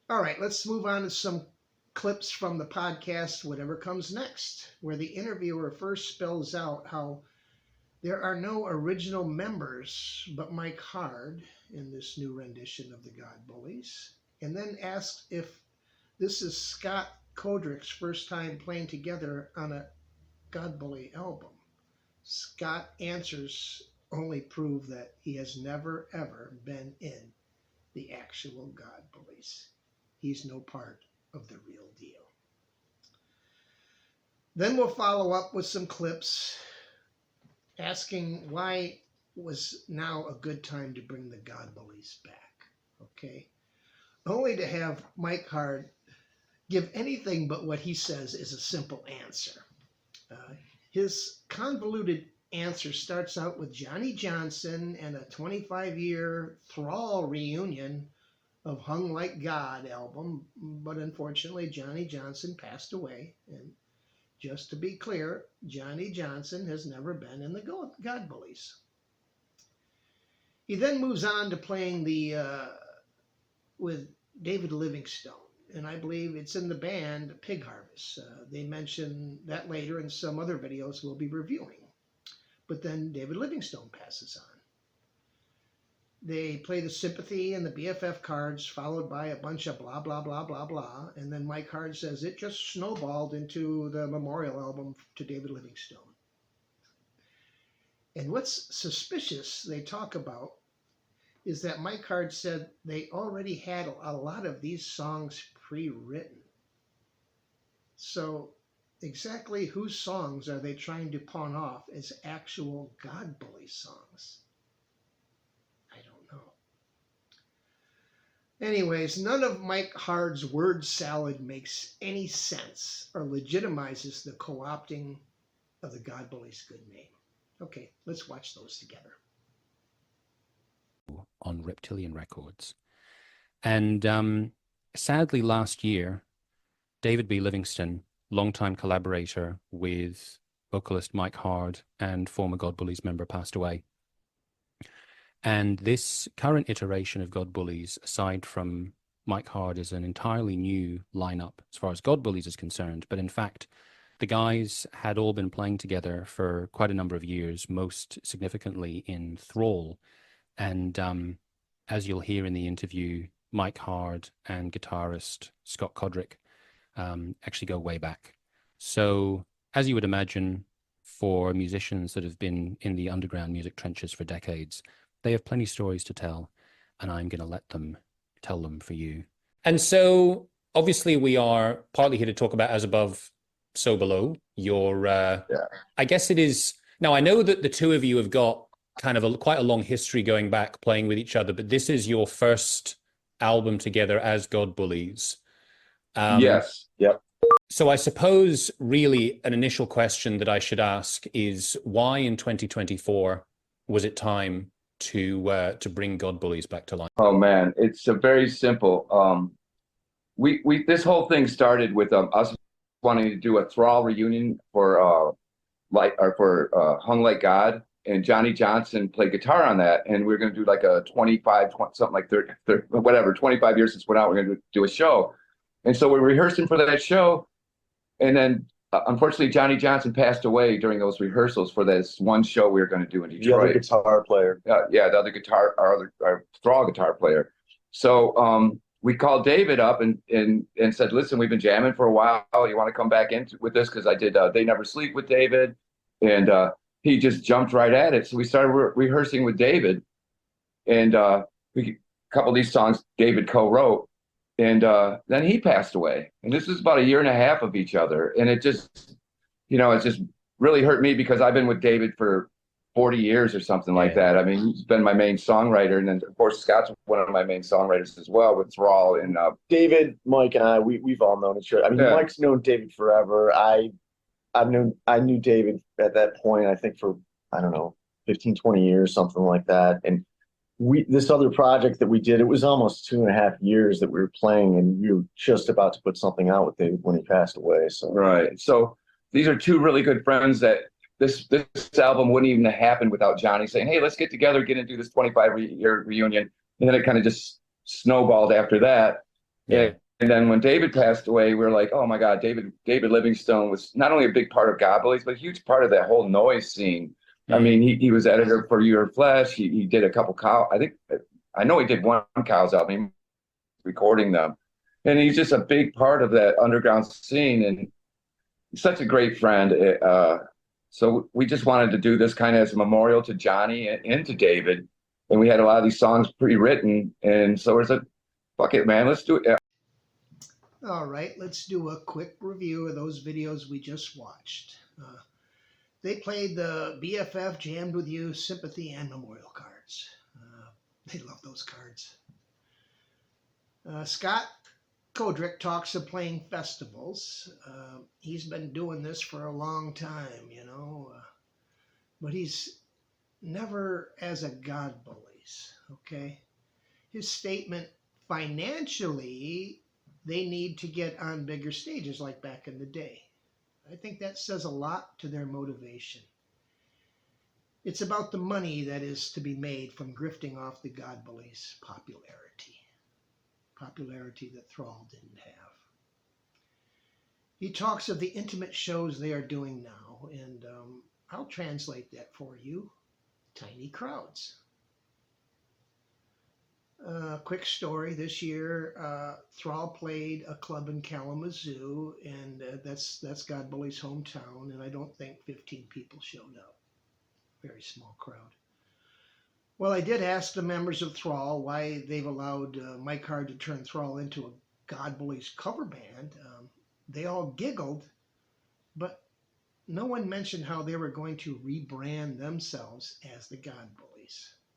All right, let's move on to some clips from the podcast, Whatever Comes Next, where the interviewer first spells out how there are no original members but Mike Hard in this new rendition of the God Bullies, and then asks if this is Scott Kodrick's first time playing together on a God Bully album. Scott answers only prove that he has never ever been in the actual God Bullies. He's no part of the real deal. Then we'll follow up with some clips asking why was now a good time to bring the God Bullies back. Okay. Only to have Mike Hard give anything but what he says is a simple answer. His convoluted answer starts out with Johnny Johnson and a 25-year Thrall reunion of Hung Like God album, but unfortunately Johnny Johnson passed away. And just to be clear, Johnny Johnson has never been in the God Bullies. He then moves on to playing with David Livingstone, and I believe it's in the band Pig Harvest. They mention that later in some other videos we'll be reviewing. But then David Livingstone passes on. They play the Sympathy and the BFF cards, followed by a bunch of blah, blah, blah, blah, blah. And then Mike Hard says it just snowballed into the memorial album to David Livingstone. And what's suspicious they talk about is that Mike Hard said they already had a lot of these songs pre-written. So exactly whose songs are they trying to pawn off as actual God Bully songs? I don't know. Anyways, none of Mike Hard's word salad makes any sense or legitimizes the co-opting of the God Bullies' good name. Okay, let's watch those together. On Reptilian Records. And sadly, last year, David B. Livingstone, longtime collaborator with vocalist Mike Hard and former God Bullies member, passed away. And this current iteration of God Bullies, aside from Mike Hard, is an entirely new lineup as far as God Bullies is concerned. But in fact, the guys had all been playing together for quite a number of years, most significantly in Thrall. And as you'll hear in the interview, Mike Hard and guitarist Scott Kodrick actually go way back. So as you would imagine, for musicians that have been in the underground music trenches for decades, they have plenty of stories to tell, and I'm going to let them tell them for you. And so obviously we are partly here to talk about As Above, So Below. Your, I guess it is, now I know that the two of you have got kind of quite a long history going back playing with each other, but this is your first album together as God Bullies. Yes. Yep. So I suppose really an initial question that I should ask is why in 2024 was it time to bring God Bullies back to life? Oh man, it's a very simple. We this whole thing started with us wanting to do a Thrall reunion for Hung Like God. And Johnny Johnson played guitar on that, and we are going to do like a 25, something like 30, whatever, 25 years since we're out, we're going to do a show. And so we're rehearsing for that show, and then unfortunately Johnny Johnson passed away during those rehearsals for this one show we were going to do in Detroit. The other guitar player. Yeah, the other guitar, our Thrall guitar player. So we called David up and said, listen, we've been jamming for a while. You want to come back in with this? Because I did They Never Sleep with David, and he just jumped right at it. So we started rehearsing with David, and a couple of these songs David co-wrote, and then he passed away. And this was about a year and a half of each other. And it just, it just really hurt me because I've been with David for 40 years or something like that. I mean, he's been my main songwriter. And then, of course, Scott's one of my main songwriters as well with Thrall. And David, Mike, and I, we've all known each other. I mean, Mike's known David forever. I knew David at that point, I think for, 15, 20 years, something like that. And this other project that we did, it was almost 2.5 years that we were playing, and we were just about to put something out with David when he passed away. So right. So these are two really good friends that this album wouldn't even have happened without Johnny saying, hey, let's get together, get into this 25-year reunion. And then it kind of just snowballed after that. Yeah. And then when David passed away, we were like, oh my God, David Livingstone was not only a big part of God Bullies, but a huge part of that whole noise scene. I mean, he was editor for Your Flesh. He did a couple cow. I know he did one Cows album, recording them, and he's just a big part of that underground scene. And he's such a great friend. So we just wanted to do this kind of as a memorial to Johnny and to David. And we had a lot of these songs pre-written, and so it's a fuck it, man, let's do it. All right, let's do a quick review of those videos we just watched. They played the BFF Jammed With You sympathy and memorial cards. They love those cards. Scott Kodrick talks of playing festivals. He's been doing this for a long time, you know, but he's never as a God Bullies, okay? His statement, financially, they need to get on bigger stages like back in the day. I think that says a lot to their motivation. It's about the money that is to be made from grifting off the God Bullies' popularity that Thrall didn't have. He talks of the intimate shows they are doing now, and I'll translate that for you. Tiny crowds. Quick story, this year, Thrall played a club in Kalamazoo, and that's God Bully's hometown, and I don't think 15 people showed up. Very small crowd. Well, I did ask the members of Thrall why they've allowed Mike Hard to turn Thrall into a God Bullies cover band. They all giggled, but no one mentioned how they were going to rebrand themselves as the God Bullies.